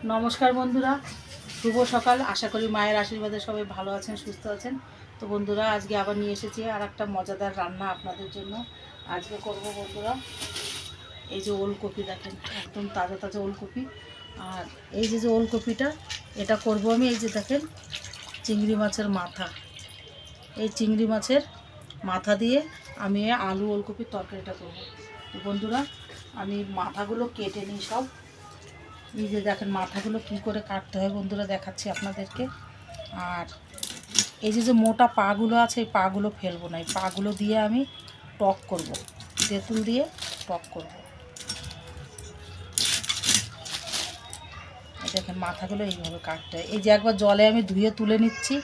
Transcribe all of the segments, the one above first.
নমস্কার বন্ধুরা, শুভ সকাল। আশা করি মায়ের আশীর্বাদে সবাই ভালো আছেন, সুস্থ আছেন। তো বন্ধুরা, আজকে আবার নিয়ে এসেছি আর একটা মজাদার রান্না আপনাদের জন্য। আজকে করব বন্ধুরা, এই যে ওলকপি দেখেন, একদম তাজা তাজা ওলকপি। আর এই যে যে ওলকপিটা, এটা করব আমি, এই যে দেখেন চিংড়ি মাছের মাথা। এই চিংড়ি মাছের মাথা দিয়ে আমি আলু ওলকপির তরকারিটা করব। তো বন্ধুরা, আমি মাথাগুলো কেটে নিই সব। এই যে দেখেন মাথাগুলো কী করে কাটতে হয় বন্ধুরা, দেখাচ্ছি আপনাদেরকে। আর এই যে যে মোটা পাগুলো আছে, এই পাগুলো ফেলবো না, এই পাগুলো দিয়ে আমি টক করব, তেঁতুল দিয়ে টক করব। এই দেখেন মাথাগুলো এইভাবে কাটতে হয়। এই যে একবার জলে আমি ধুয়ে তুলে নিচ্ছি,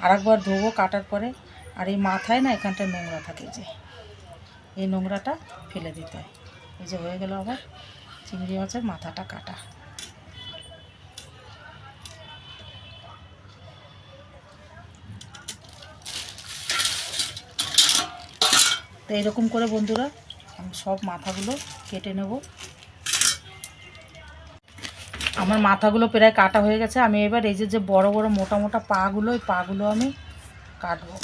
আর একবার ধোবো কাটার পরে। আর এই মাথায় না এখানটা নোংরা থাকে, যে এই নোংরাটা ফেলে দিতে হয়। এই যে হয়ে গেল আবার চিংড়ি মাছের মাথাটা কাটা। তো এরকম করে বন্ধুরা আমি সব মাথাগুলো কেটে নেব। আমার মাথাগুলো প্রায় কাটা হয়ে গেছে। আমি এবার এই যে যে বড় বড় মোটা মোটা পাগুলো, এই পাগুলো আমি কাটবো।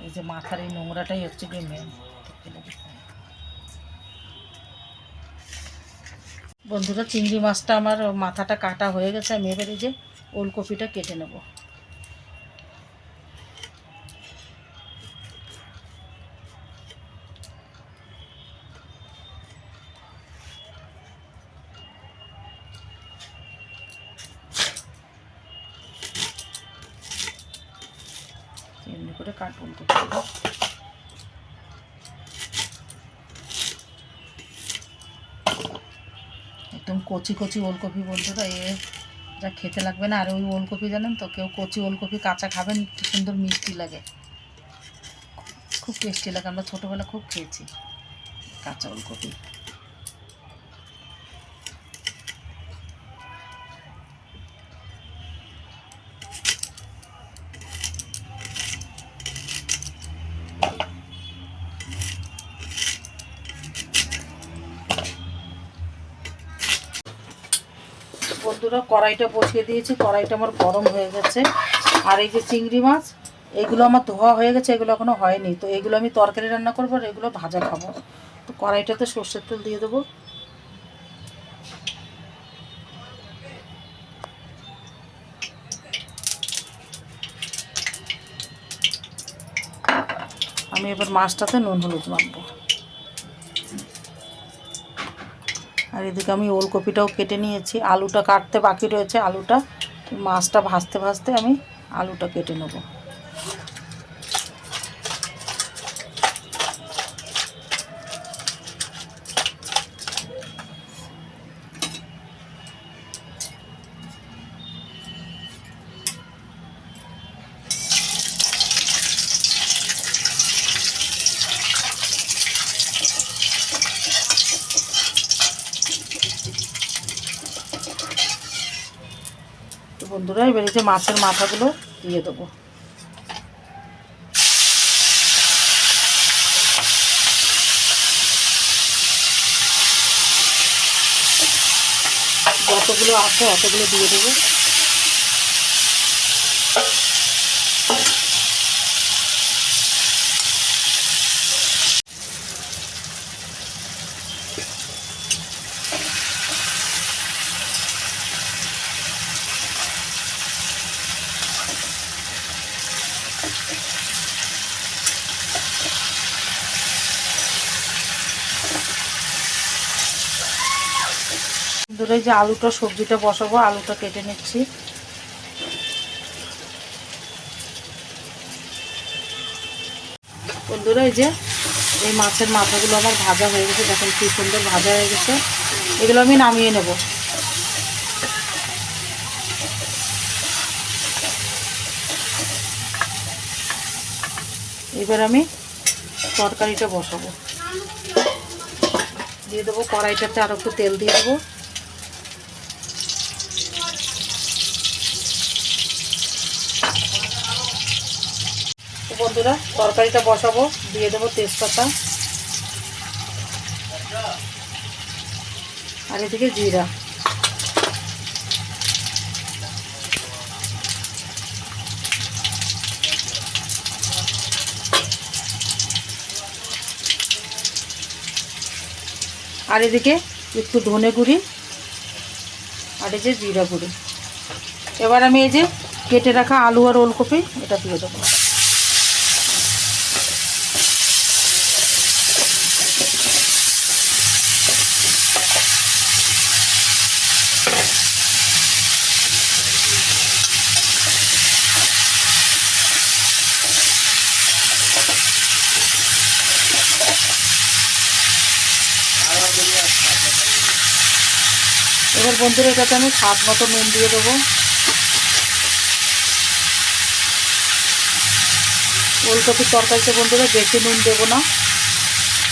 এই যে মাথার এই নোংরাটাই হচ্ছে গিয়ে মেন। বন্ধুরা, চিংড়ি মাছটা আমার মাথাটা কাটা হয়ে গেছে। আমি এবার এই যে ওলকপিটা কেটে নেব। এমনি করে কাটুন ওলকপিটা। একদম কচি কচি ওলকপি বন্ধুরা, যা খেতে লাগবে না। আর ওই ওলকপি জানেন তো, কেউ কচি ওলকপি কাঁচা খাবেন, কি সুন্দর মিষ্টি লাগে, খুব টেস্টি লাগে। আমরা ছোটোবেলা খুব খেয়েছি কাঁচা ওলকপি। বন্ধুরা, কড়াইটা বসিয়ে দিয়েছি, কড়াইটা আমার গরম হয়ে গেছে। আর এই যে চিংড়ি মাছ, এগুলো আমার ধোয়া হয়ে গেছে, এগুলো এখনও হয়নি। তো এগুলো আমি তরকারি রান্না করবো, আর এগুলো ভাজা খাবো। তো কড়াইটাতে সর্ষের তেল দিয়ে দেবো। আমি এবার মাছটাতে নুন হলুদ মাখবো। আর এদিকে আমি ওলকপিটাও কেটে নিয়েছি, আলুটা কাটতে বাকি রয়েছে। আলুটা, মাছটা ভাজতে ভাজতে আমি আলুটা কেটে নেব। তো বন্ধুরা, এবার এই যে মাছের মাথাগুলো দিয়ে দেবো। যতগুলো আছে অতগুলো দিয়ে দেবো। বন্ধুরা, এই যে আলুটা সবজিটা বসাবো, আলুটা কেটে নিচ্ছি। বন্ধুরা, এই যে এই মাছের মাথাগুলো আমার ভাজা হয়ে গেছে, দেখেন কি সুন্দর ভাজা হয়ে গেছে। এগুলো আমি নামিয়ে নেব। এবার আমি তরকারিটা বসাবো। দিয়ে দেবো কড়াইটাতে আর একটু তেল দিয়ে দেবো। তো বন্ধুরা তরকারিটা বসাবো, দিয়ে দেবো তেজপাতা আর এদিকে জিরা। আর এদিকে একটু ধনে গুঁড়ি আর এই যে জিরা গুঁড়ি। এবার আমি এই যে কেটে রাখা আলু আর ওলকপি এটা দিয়ে দেবো। এবার বন্ধুরা এটাতে আমি স্বাদ মতো নুন দিয়ে দেবো। ওলকপির তরকারিতে বন্ধুরা বেশি নুন দেবো না,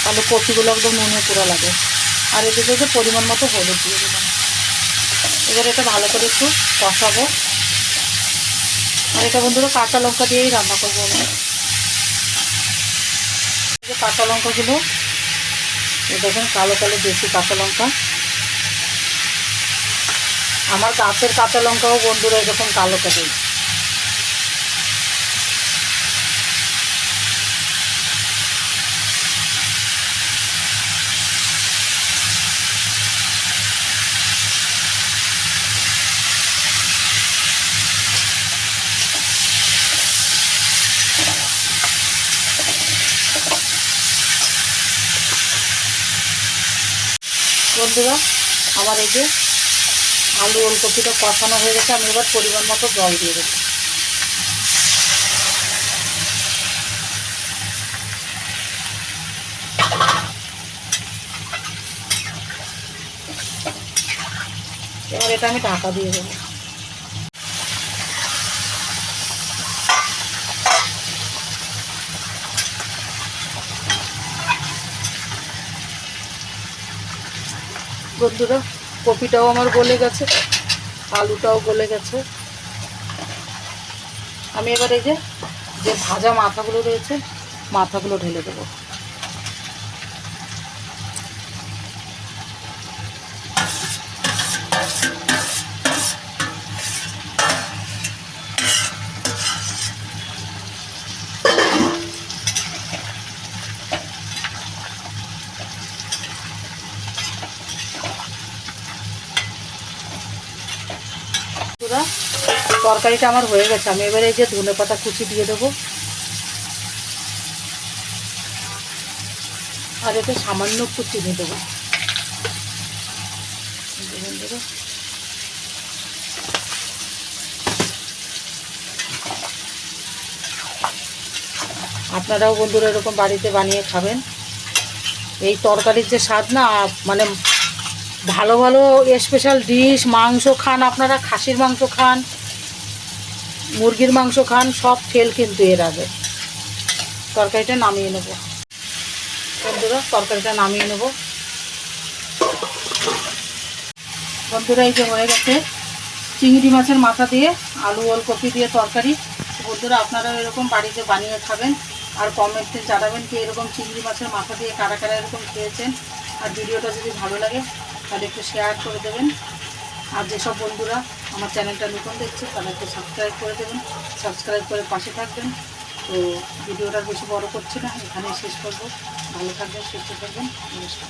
তাহলে কপিগুলো একদম নুনে পুরো লাগে। আর এদিকে যে পরিমাণ মতো হলুদ দিয়ে দিলাম। এবার এটা ভালো করে একটু কষাবো। আর এটা বন্ধুরা কাঁচা লঙ্কা দিয়েই রান্না করবো আমি। যে কাঁচা লঙ্কাগুলো দেখুন কালো কালো বেশি কাঁচা লঙ্কা। আমার গাছের কাঁচা লঙ্কাও বন্ধুরা এরকম কালো কালো। বন্ধুরা আমার এই যে আলু ওলকপিটা কষানো হয়ে গেছে, আমি এবার পরিমাণ মতো জল দিয়ে দেবো। এবার এটা আমি ঢাকা দিয়ে দেবো। বন্ধুরা কপিটাও আমার গলে গেছে, আলুটাও গলে গেছে। আমি এবার এই যে ভাজা মাথাগুলো রয়েছে মাথাগুলো ঢেলে দেবো। তরকারিটা আমার হয়ে গেছে, আমি এবারে এই যে ধনেপাতা কুচি দিয়ে দেবো। আর এতে সামান্য একটু চিনি দেবো। আপনারাও বন্ধুরা এরকম বাড়িতে বানিয়ে খাবেন। এই তরকারির যে স্বাদ না, মানে ভালো ভালো স্পেশাল ডিশ মাংস খান আপনারা, খাসির মাংস খান, মুরগির মাংস খান, সব ফেল কিন্তু এর আগে। তরকারিটা নামিয়ে নেব বন্ধুরা, তরকারিটা নামিয়ে নেব। বন্ধুরা এই যে হয়ে গেছে চিংড়ি মাছের মাথা দিয়ে আলু ওলকপি দিয়ে তরকারি। বন্ধুরা আপনারা এরকম বাড়িতে বানিয়ে খাবেন আর কমেন্টে জানাবেন কি এরকম চিংড়ি মাছের মাথা দিয়ে কারা কারা এরকম খেয়েছেন। আর ভিডিওটা যদি ভালো লাগে তাহলে একটু শেয়ার করে দেবেন। আর যেসব বন্ধুরা আমার চ্যানেলটা নতুন দেখছে তারা একটু সাবস্ক্রাইব করে দেবেন, সাবস্ক্রাইব করে পাশে থাকবেন। তো ভিডিওটা বেশি বড় করছি না, এখানেই শেষ করবো। ভালো থাকবেন, সুস্থ থাকবেন, নমস্কার।